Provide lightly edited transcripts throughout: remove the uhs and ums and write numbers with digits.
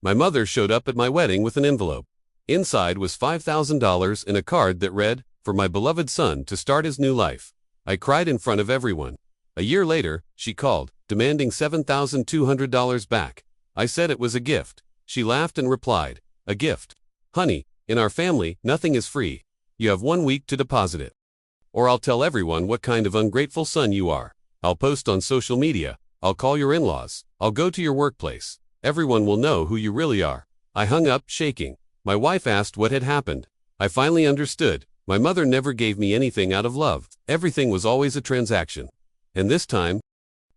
My mother showed up at my wedding with an envelope. Inside was $5,000 and a card that read, "For my beloved son to start his new life." I cried in front of everyone. A year later, she called, demanding $7,200 back. I said it was a gift. She laughed and replied, "A gift? Honey, in our family, nothing is free. You have 1 week to deposit it. Or I'll tell everyone what kind of ungrateful son you are. I'll post on social media. I'll call your in-laws. I'll go to your workplace. Everyone will know who you really are." I hung up, shaking. My wife asked what had happened. I finally understood. My mother never gave me anything out of love. Everything was always a transaction. And this time,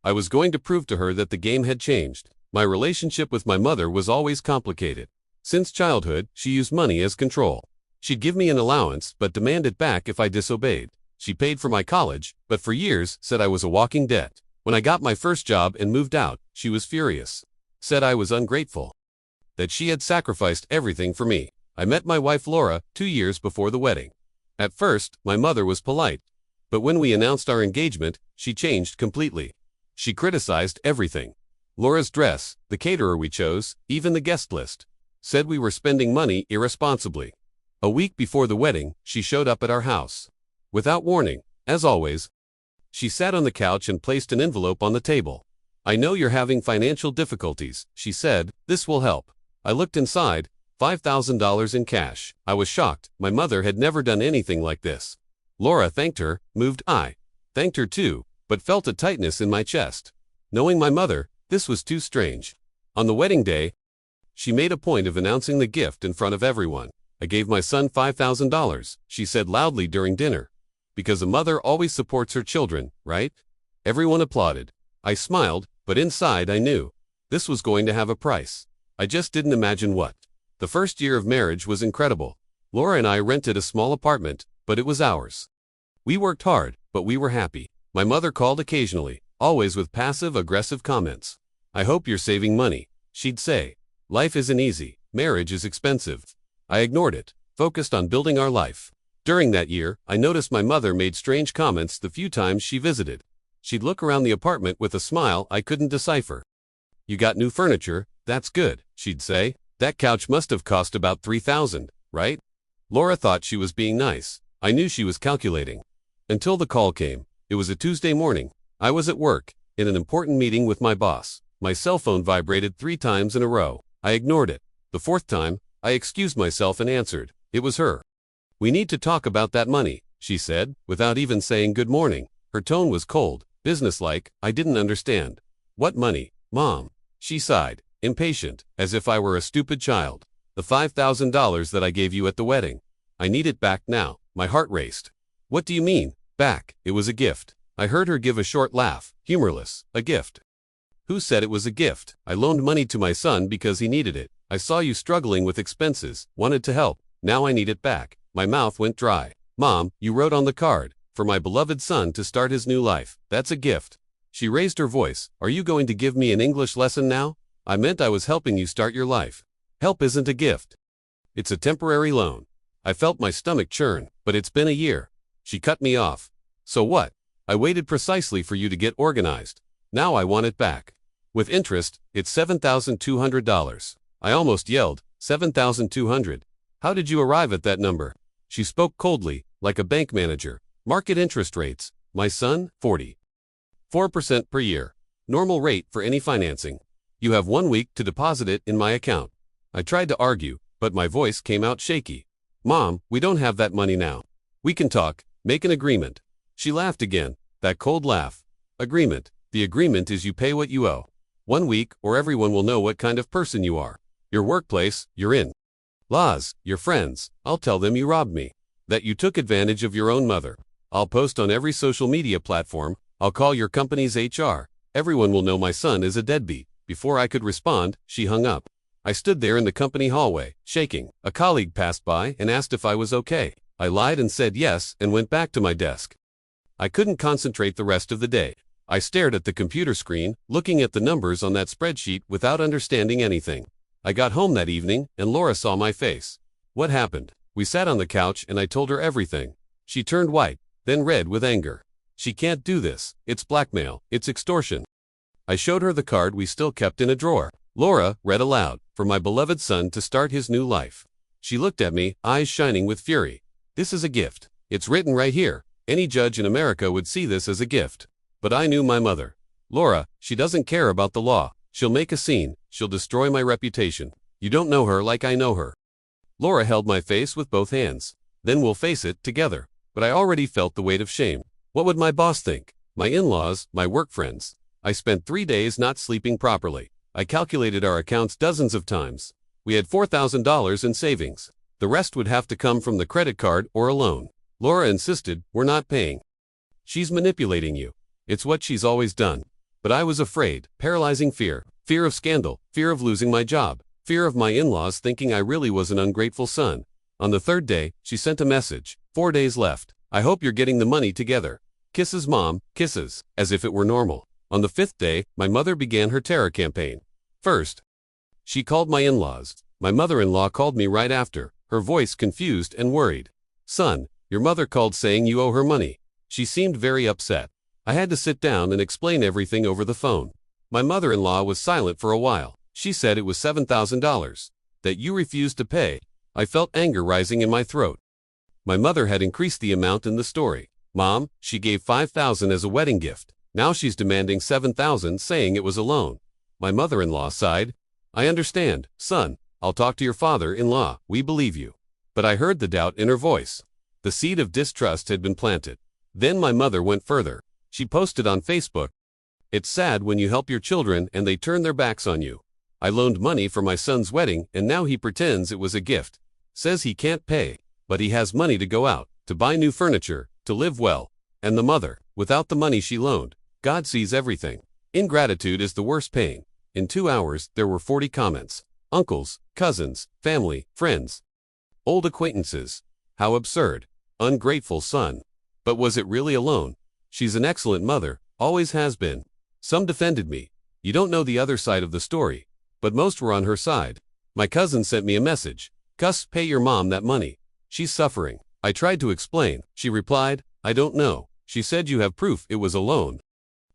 I was going to prove to her that the game had changed. My relationship with my mother was always complicated. Since childhood, she used money as control. She'd give me an allowance, but demand it back if I disobeyed. She paid for my college, but for years said I was a walking debt. When I got my first job and moved out, she was furious. Said I was ungrateful. That she had sacrificed everything for me. I met my wife Laura 2 years before the wedding. At first, my mother was polite. But when we announced our engagement, she changed completely. She criticized everything. Laura's dress, the caterer we chose, even the guest list. Said we were spending money irresponsibly. A week before the wedding, she showed up at our house. Without warning, as always. She sat on the couch and placed an envelope on the table. "I know you're having financial difficulties," she said. "This will help." I looked inside, $5,000 in cash. I was shocked. My mother had never done anything like this. Laura thanked her, moved. I thanked her too, but felt a tightness in my chest. Knowing my mother, this was too strange. On the wedding day, she made a point of announcing the gift in front of everyone. "I gave my son $5,000, she said loudly during dinner. "Because a mother always supports her children, right?" Everyone applauded. I smiled, but inside I knew. This was going to have a price. I just didn't imagine what. The first year of marriage was incredible. Laura and I rented a small apartment, but it was ours. We worked hard, but we were happy. My mother called occasionally, always with passive-aggressive comments. "I hope you're saving money," she'd say. "Life isn't easy. Marriage is expensive." I ignored it, focused on building our life. During that year, I noticed my mother made strange comments the few times she visited. She'd look around the apartment with a smile I couldn't decipher. "You got new furniture, that's good," she'd say. "That couch must have cost about $3,000, right?" Laura thought she was being nice. I knew she was calculating. Until the call came. It was a Tuesday morning. I was at work, in an important meeting with my boss. My cell phone vibrated 3 times in a row. I ignored it. The 4th time, I excused myself and answered. It was her. "We need to talk about that money," she said, without even saying good morning. Her tone was cold, businesslike. I didn't understand. "What money, Mom?" She sighed, impatient, as if I were a stupid child. "The $5,000 that I gave you at the wedding. I need it back now." My heart raced. "What do you mean, back?" "It was a gift." I heard her give a short laugh, humorless. "A gift? Who said it was a gift? I loaned money to my son because he needed it. I saw you struggling with expenses, wanted to help. Now I need it back." My mouth went dry. "Mom, you wrote on the card, 'For my beloved son to start his new life.' That's a gift." She raised her voice. "Are you going to give me an English lesson now? I meant I was helping you start your life. Help isn't a gift. It's a temporary loan." I felt my stomach churn. "But it's been a year." She cut me off. "So what? I waited precisely for you to get organized. Now I want it back. With interest, it's $7,200. I almost yelled, $7,200? How did you arrive at that number?" She spoke coldly, like a bank manager. "Market interest rates. My son, 4% per year. Normal rate for any financing. You have 1 week to deposit it in my account." I tried to argue, but my voice came out shaky. "Mom, we don't have that money now. We can talk, make an agreement." She laughed again, that cold laugh. "Agreement. The agreement is you pay what you owe. 1 week or everyone will know what kind of person you are. Your workplace, you're in. Laws, your friends, I'll tell them you robbed me. That you took advantage of your own mother. I'll post on every social media platform. I'll call your company's HR. Everyone will know my son is a deadbeat." Before I could respond, she hung up. I stood there in the company hallway, shaking. A colleague passed by and asked if I was okay. I lied and said yes and went back to my desk. I couldn't concentrate the rest of the day. I stared at the computer screen, looking at the numbers on that spreadsheet without understanding anything. I got home that evening, and Laura saw my face. "What happened?" We sat on the couch and I told her everything. She turned white, then red with anger. "She can't do this. It's blackmail. It's extortion." I showed her the card we still kept in a drawer. Laura read aloud, "For my beloved son to start his new life." She looked at me, eyes shining with fury. "This is a gift. It's written right here. Any judge in America would see this as a gift." But I knew my mother. "Laura, she doesn't care about the law. She'll make a scene. She'll destroy my reputation. You don't know her like I know her." Laura held my face with both hands. "Then we'll face it together." But I already felt the weight of shame. What would my boss think? My in-laws, my work friends. I spent 3 days not sleeping properly. I calculated our accounts dozens of times. We had $4,000 in savings. The rest would have to come from the credit card or a loan. Laura insisted, "We're not paying. She's manipulating you. It's what she's always done." But I was afraid, paralyzing fear. Fear of scandal, fear of losing my job, fear of my in-laws thinking I really was an ungrateful son. On the 3rd day, she sent a message. 4 days left. I hope you're getting the money together. Kisses, Mom, kisses, as if it were normal. On the 5th day, my mother began her terror campaign. First, she called my in-laws. My mother-in-law called me right after, her voice confused and worried. "Son, your mother called saying you owe her money." She seemed very upset. I had to sit down and explain everything over the phone. My mother-in-law was silent for a while. She said it was $7,000. "That you refused to pay." I felt anger rising in my throat. My mother had increased the amount in the story. "Mom, she gave $5,000 as a wedding gift. Now she's demanding $7,000, saying it was a loan." My mother-in-law sighed. "I understand, son. I'll talk to your father-in-law. We believe you." But I heard the doubt in her voice. The seed of distrust had been planted. Then my mother went further. She posted on Facebook, "It's sad when you help your children and they turn their backs on you. I loaned money for my son's wedding and now he pretends it was a gift. Says he can't pay, but he has money to go out, to buy new furniture, to live well." And the mother, without the money she loaned. God sees everything. Ingratitude is the worst pain. In 2 hours, there were 40 comments. Uncles, cousins, family, friends, old acquaintances. How absurd. Ungrateful son. But was it really a loan? She's an excellent mother, always has been. Some defended me. You don't know the other side of the story. But most were on her side. My cousin sent me a message. "Cuss, pay your mom that money. She's suffering." I tried to explain. She replied, "I don't know. She said you have proof it was a loan."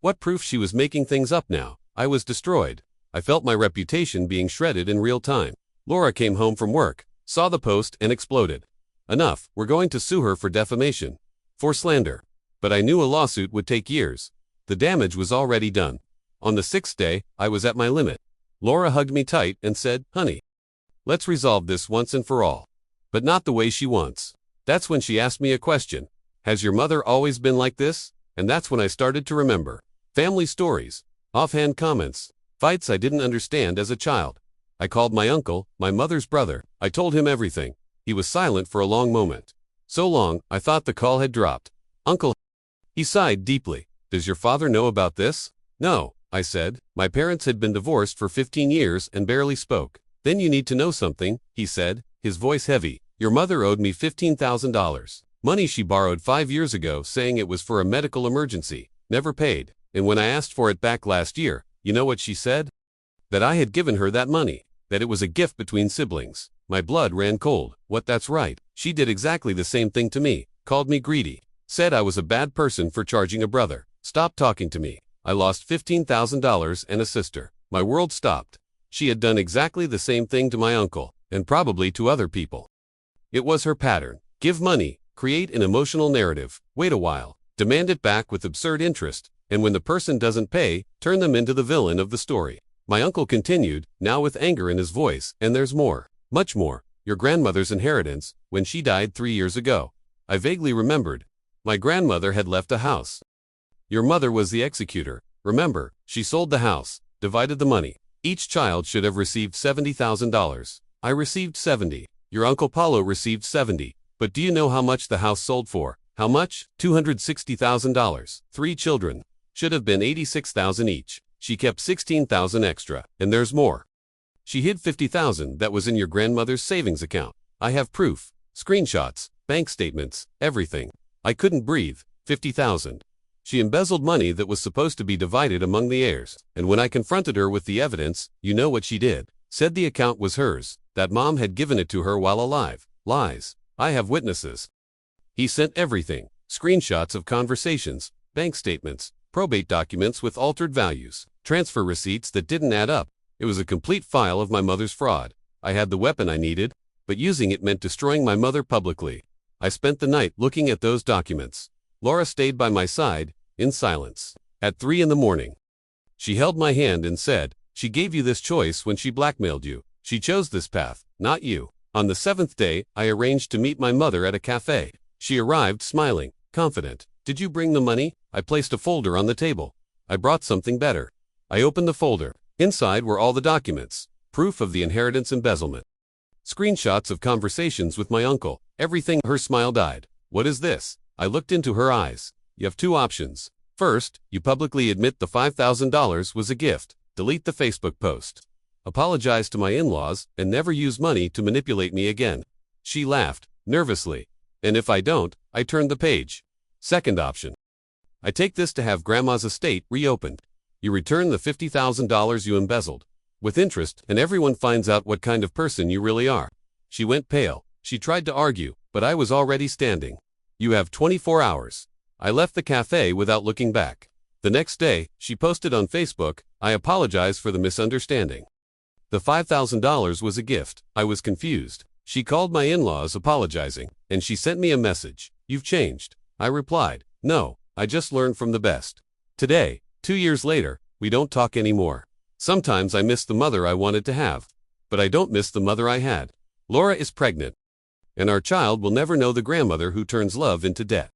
What proof? She was making things up now. I was destroyed. I felt my reputation being shredded in real time. Laura came home from work, saw the post and exploded. "Enough, we're going to sue her for defamation. For slander." But I knew a lawsuit would take years. The damage was already done. On the 6th day, I was at my limit. Laura hugged me tight and said, "Honey, let's resolve this once and for all." But not the way she wants. That's when she asked me a question. "Has your mother always been like this?" And that's when I started to remember. Family stories, offhand comments, fights I didn't understand as a child. I called my uncle, my mother's brother. I told him everything. He was silent for a long moment. So long, I thought the call had dropped. "Uncle," he sighed deeply. "Does your father know about this?" "No," I said. "My parents had been divorced for 15 years and barely spoke." "Then you need to know something," he said, his voice heavy. "Your mother owed me $15,000. Money she borrowed 5 years ago saying it was for a medical emergency. Never paid. And when I asked for it back last year, you know what she said? That I had given her that money. That it was a gift between siblings." My blood ran cold. What? That's right. She did exactly the same thing to me. Called me greedy. Said I was a bad person for charging a brother. Stopped talking to me. I lost $15,000 and a sister. My world stopped. She had done exactly the same thing to my uncle, and probably to other people. It was her pattern. Give money, create an emotional narrative, wait a while, demand it back with absurd interest, and when the person doesn't pay, turn them into the villain of the story. My uncle continued, now with anger in his voice, "And there's more. Much more. Your grandmother's inheritance, when she died 3 years ago." I vaguely remembered. My grandmother had left a house. Your mother was the executor. Remember, she sold the house, divided the money. Each child should have received $70,000. I received 70. Your Uncle Paulo received 70. But do you know how much the house sold for? How much? $260,000. 3 children. Should have been $86,000 each. She kept $16,000 extra. And there's more. She hid $50,000 that was in your grandmother's savings account. I have proof. Screenshots, bank statements, everything. I couldn't breathe. $50,000. She embezzled money that was supposed to be divided among the heirs. And when I confronted her with the evidence, you know what she did? Said the account was hers, that mom had given it to her while alive. Lies. I have witnesses. He sent everything. Screenshots of conversations, bank statements, probate documents with altered values, transfer receipts that didn't add up. It was a complete file of my mother's fraud. I had the weapon I needed, but using it meant destroying my mother publicly. I spent the night looking at those documents. Laura stayed by my side, in silence. At 3 in the morning, she held my hand and said, "She gave you this choice when she blackmailed you. She chose this path, not you." On the 7th day, I arranged to meet my mother at a cafe. She arrived smiling, confident. "Did you bring the money?" I placed a folder on the table. "I brought something better." I opened the folder. Inside were all the documents, proof of the inheritance embezzlement, screenshots of conversations with my uncle, everything. Her smile died. "What is this?" I looked into her eyes. "You have two options. First, you publicly admit the $5,000 was a gift, delete the Facebook post, apologize to my in-laws, and never use money to manipulate me again." She laughed, nervously. "And if I don't, I turn the page." Second option. I take this to have Grandma's estate reopened. You return the $50,000 you embezzled, with interest, and everyone finds out what kind of person you really are. She went pale. She tried to argue, but I was already standing. "You have 24 hours. I left the cafe without looking back. The next day, she posted on Facebook, "I apologize for the misunderstanding. The $5,000 was a gift." I was confused. She called my in-laws apologizing, and she sent me a message. "You've changed." I replied, "No, I just learned from the best." Today, 2 years later, we don't talk anymore. Sometimes I miss the mother I wanted to have, but I don't miss the mother I had. Laura is pregnant, and our child will never know the grandmother who turns love into debt.